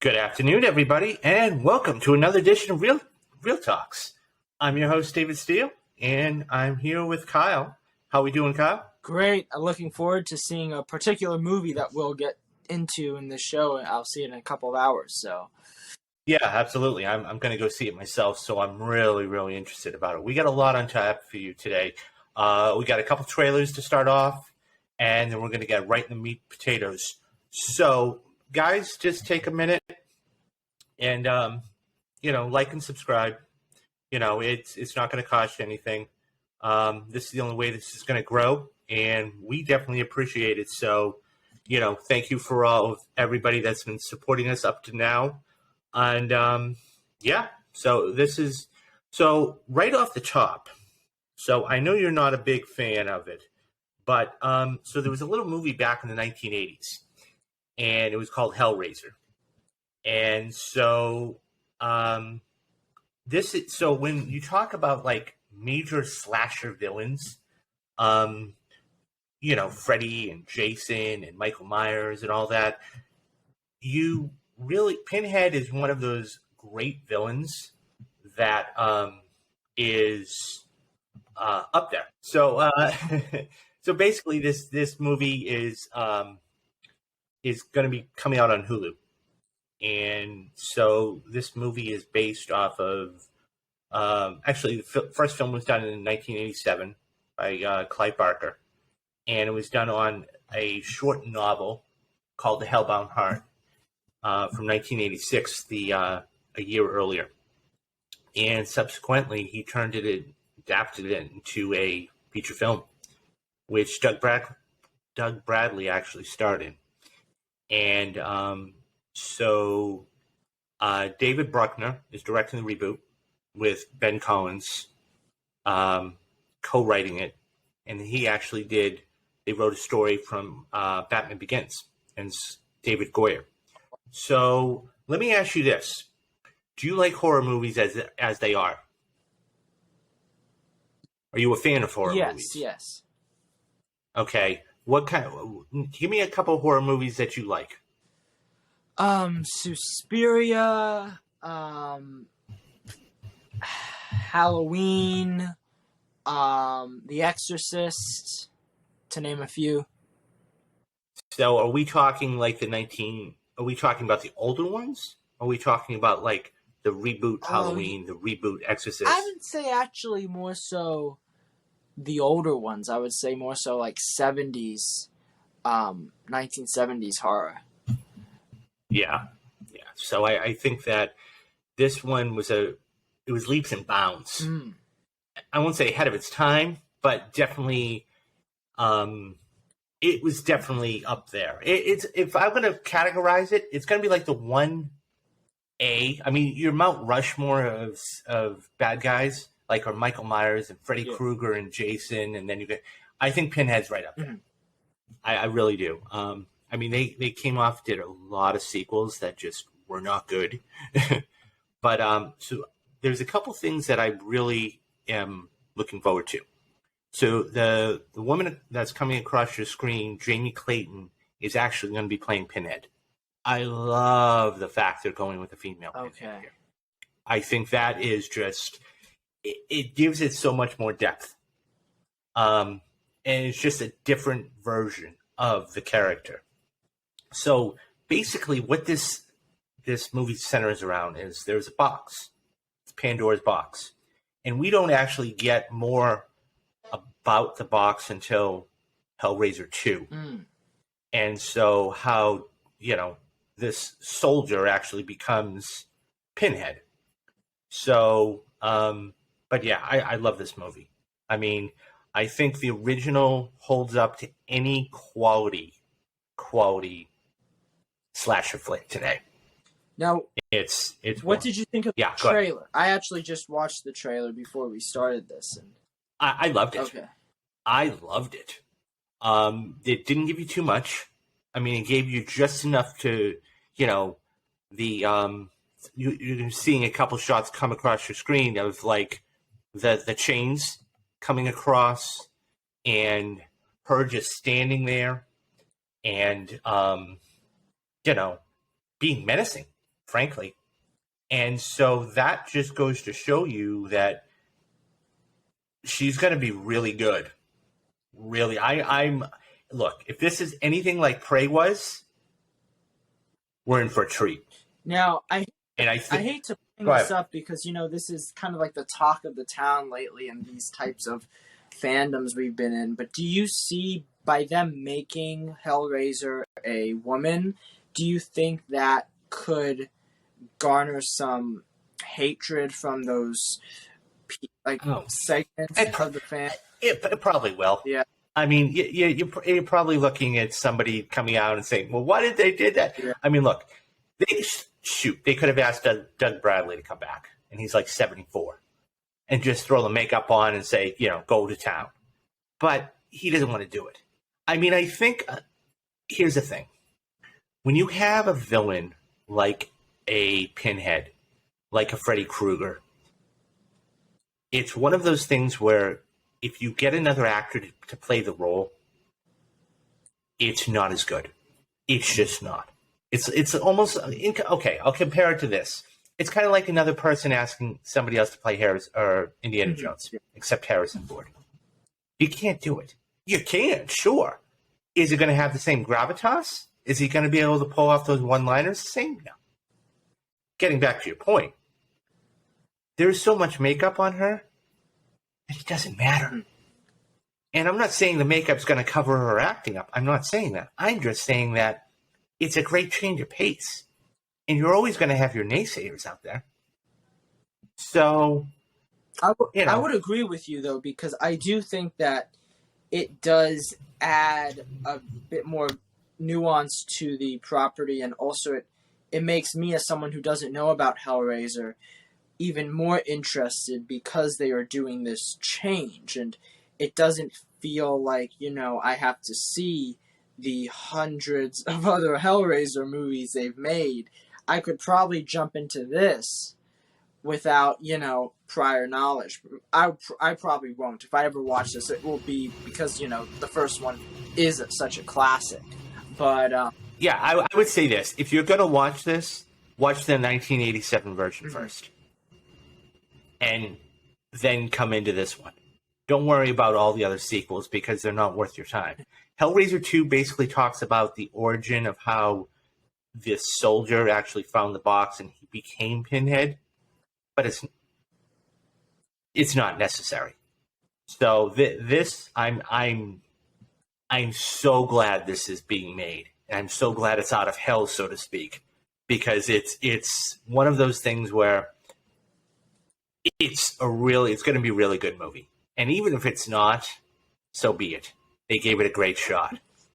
Good afternoon, everybody, and welcome to another edition of Real Talks. I'm your host, David Steele, and I'm here with Kyle. How we doing, Kyle? Great. I'm looking forward to seeing a particular movie that we'll get into in this show, and I'll see it in a couple of hours. So, Yeah, absolutely. I'm going to go see it myself, so I'm really interested about it. We got a lot on tap for you today. We got a couple trailers to start off, and then we're going to get right in the meat potatoes. So, guys, just take a minute and like and subscribe. It's not going to cost you anything. This is the only way this is going to grow, and we definitely appreciate it. So, thank you for all of everybody that's been supporting us up to now. And so right off the top. So I know you're not a big fan of it, but so there was a little movie back in the 1980s, and it was called Hellraiser. And so so when you talk about like major slasher villains, Freddy and Jason and Michael Myers and all that, Pinhead is one of those great villains that is up there. So so basically this movie is going to be coming out on Hulu. And so this movie is based off of actually the first film was done in 1987 by Clive Barker, and it was done on a short novel called The Hellbound Heart from 1986, a year earlier. And subsequently, he adapted it into a feature film, which Doug Bradley actually starred in. And so David Bruckner is directing the reboot with Ben Collins co-writing it. And they wrote a story from Batman Begins, and David Goyer. So let me ask you this. Do you like horror movies as they are? Are you a fan of horror movies? Yes. Okay. Give me a couple of horror movies that you like. Suspiria, Halloween, The Exorcist, to name a few. So are we talking like are we talking about the older ones? Are we talking about like the reboot Halloween, the reboot Exorcist? I would say actually more so the older ones. I would say more so like 70s, 1970s horror. Yeah. So I think that this one was leaps and bounds. I won't say ahead of its time, but definitely, it was definitely up there. It's if I'm going to categorize it, it's going to be like the 1A. I mean, your Mount Rushmore of bad guys, like are Michael Myers and Freddy Krueger and Jason, and then I think Pinhead's right up there. I really do. I mean, they did a lot of sequels that just were not good. But so there's a couple things that I really am looking forward to. So the woman that's coming across your screen, Jamie Clayton, is actually going to be playing Pinhead. I love the fact they're going with a female Pinhead here. I think that is just it gives it so much more depth. And it's just a different version of the character. So basically what this movie centers around is there's a box. It's Pandora's box. And we don't actually get more about the box until Hellraiser 2. And so how, this soldier actually becomes Pinhead. So, but yeah, I love this movie. I mean, I think the original holds up to any quality slasher flick today. Now, it's what did you think of the trailer? I actually just watched the trailer before we started this, and I loved it. Okay. I loved it. It didn't give you too much. I mean, it gave you just enough to, you're seeing a couple shots come across your screen of like the chains coming across and her just standing there and, being menacing. frankly. And so that just goes to show you that she's going to be really good. Really, I'm look. If this is anything like Prey was, we're in for a treat. Now, I hate to bring this up because, this is kind of like the talk of the town lately and these types of fandoms we've been in. But do you see, by them making Hellraiser a woman, do you think that could garner some hatred from those segments of the fans? It probably will. Yeah. I mean, you're probably looking at somebody coming out and saying, well, why did they did that? Yeah. I mean, look, they could have asked Doug Bradley to come back, and he's like 74, and just throw the makeup on and say, go to town. But he doesn't want to do it. I mean, I think, here's the thing. When you have a villain like a Pinhead, like a Freddy Krueger, it's one of those things where if you get another actor to play the role, it's not as good. It's just not. It's almost okay. I'll compare it to this. It's kind of like another person asking somebody else to play Indiana Jones, except Harrison Ford. You can't do it. You can, sure. Is it going to have the same gravitas? Is he going to be able to pull off those one-liners the same? No. Getting back to your point, there's so much makeup on her that it doesn't matter. And I'm not saying the makeup's going to cover her acting up. I'm not saying that. I'm just saying that it's a great change of pace. And you're always going to have your naysayers out there. So, I would agree with you, though, because I do think that it does add a bit more nuance to the property, and also it makes me, as someone who doesn't know about Hellraiser, even more interested because they are doing this change, and it doesn't feel like, I have to see the hundreds of other Hellraiser movies they've made. I could probably jump into this without, prior knowledge. I probably won't. If I ever watch this, it will be because, the first one is such a classic. But, yeah, I would say this. If you're going to watch this, watch the 1987 version first. And then come into this one. Don't worry about all the other sequels because they're not worth your time. Hellraiser 2 basically talks about the origin of how this soldier actually found the box and he became Pinhead, but it's not necessary. So this I'm so glad this is being made. And I'm so glad it's out of hell, so to speak, because it's one of those things where it's going to be a really good movie. And even if it's not, so be it. They gave it a great shot.